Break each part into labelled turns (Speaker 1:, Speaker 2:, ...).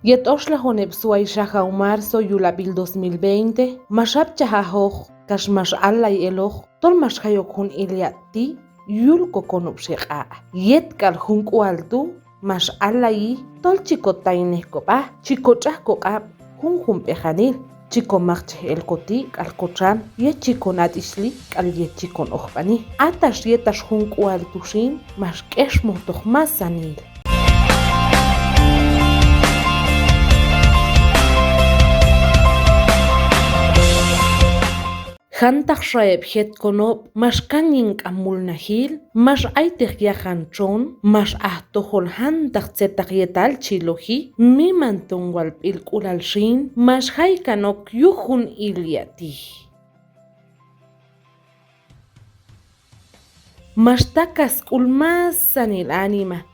Speaker 1: Yet Oshlahoneb Suaishaja marzo yulabil 2020, Mashab Chahahoj, Kashmash Allay Eloj, Tolmash Hayokun Iliati, Yulko Konupsheka, Yet Kalhunku Altu, Mash Allay, Tolchico Tainekopa, Chico Chahkoab, Hunhum Pejanil, Chico March El Koti, Alcocham, Yet Chico Natishli, Al Yet Chico Ojbani, Atash Yetash Hunku Altushin, Mash Keshmotoch Masanil. Hantak shaeb het konop, mas kanging amul nahil, mas aitek yahanchon, mas ahtohol hantak zetak yetal chilohi, mi mantungwal pilkulal shin, mas haikanok yuhun iliati. Mas takas kulmas sanil anima,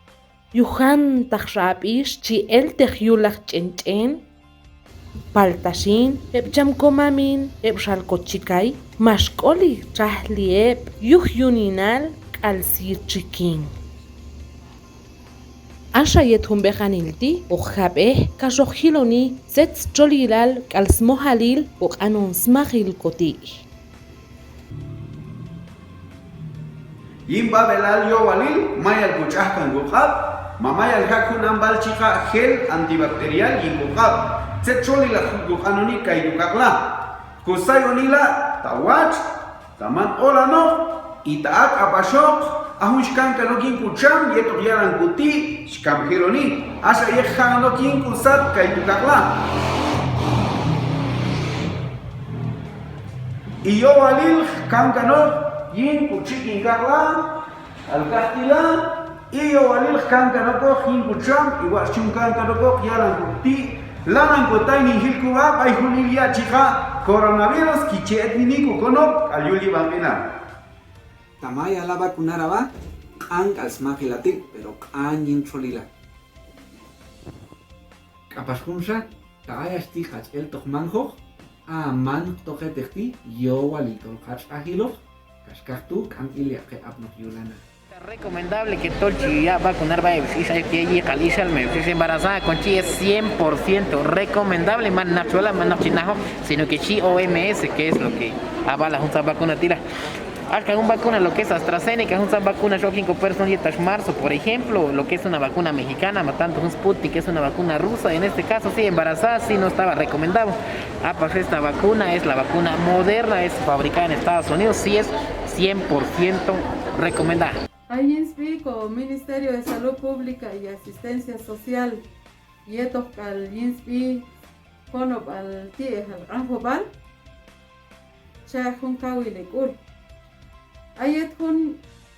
Speaker 1: yuhantak shaab ish chi el tehyulak chenchen, Paltashin, Epchamcomamin, Epshalcochicay, Mashkoli, Chahliep, Yuninal, Alsirchikin. Ashayet humbejanilti, Ojabe, Kashohiloni, Setz Cholilal, Kalsmohalil, Okanun Smahil Koti.
Speaker 2: Yimba Belal Yowalil, Mayal Buchahkan Gukab, Mamayal Hakun Ambal Chica Gel antibacterial Yimbukab. Secholi la Gujanoni Kaidukakla, Kusayonila, Tawach, Taman Olano, Itaak Apashok, Ahushkan Kanokin Kucham, Yetok Yaran Kuti, Shkam Hironi, Asha Yekhanokin Kusat Kaidukakla. Iyo Alil, Kankano, Yin Kuchikin Kakla, Al-Kastila, Iyo Alil, Kankanoko, Yin Kucham, Iwashun Kankanoko, Yaran Kuti. Lanan kotay ni hilkuwa ay hulilia chica coronavirus kichet ni konop ayuli bambina.
Speaker 3: Tamaya la vacunaraba ang alsmagilati pero anyin cholila. Kapaskunsa taayas tijas el tohmanjo a man tojetehti yo walito hach agilo kaskaktu kan ilia ke abno yulana.
Speaker 4: Recomendable que Tolchi ya vacunar va que ella caliza al medio embarazada con chi es 100% recomendable más natural más nachinajo sino que chi OMS que es lo que avala junta vacuna tira acá una vacuna lo que es AstraZeneca junta vacuna shocking con personas marzo por ejemplo lo que es una vacuna mexicana matando un Sputnik que es una vacuna rusa en este caso sí embarazada sí no estaba recomendado pues esta vacuna es la vacuna Moderna es fabricada en Estados Unidos sí es 100% recomendada.
Speaker 5: INSP como Ministerio de Salud Pública y Asistencia Social y etok al INSP konop al tie al ranjobal cha hun kawilekul ayet hun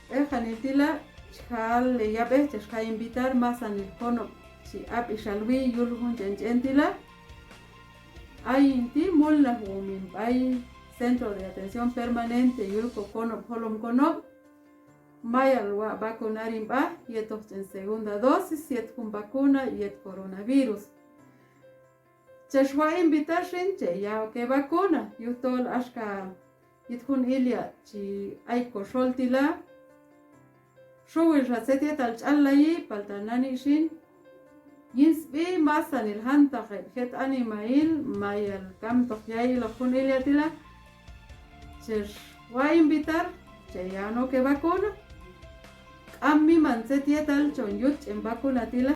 Speaker 5: ejanitila chal le yabe cha invitar más an konop si ap ishalwi yul hun chentila ayinti mulla humin bay Centro de Atención Permanente yulko konop holom konop Mayal wa vacunar imba yetok en segunda dosis yet con vacuna yet coronavirus. Chashwa invitar gente ya que vacuna yutol ashka yet kun ilia chi ay kosholtila showil rasetia tal challai paltanani shin yinsbi masan il hanta het animail mayal kam tohyai lo kun ilia tila chashwa invitar che ya no que vacuna Ammi mansetia tal chon yuch en vacunatila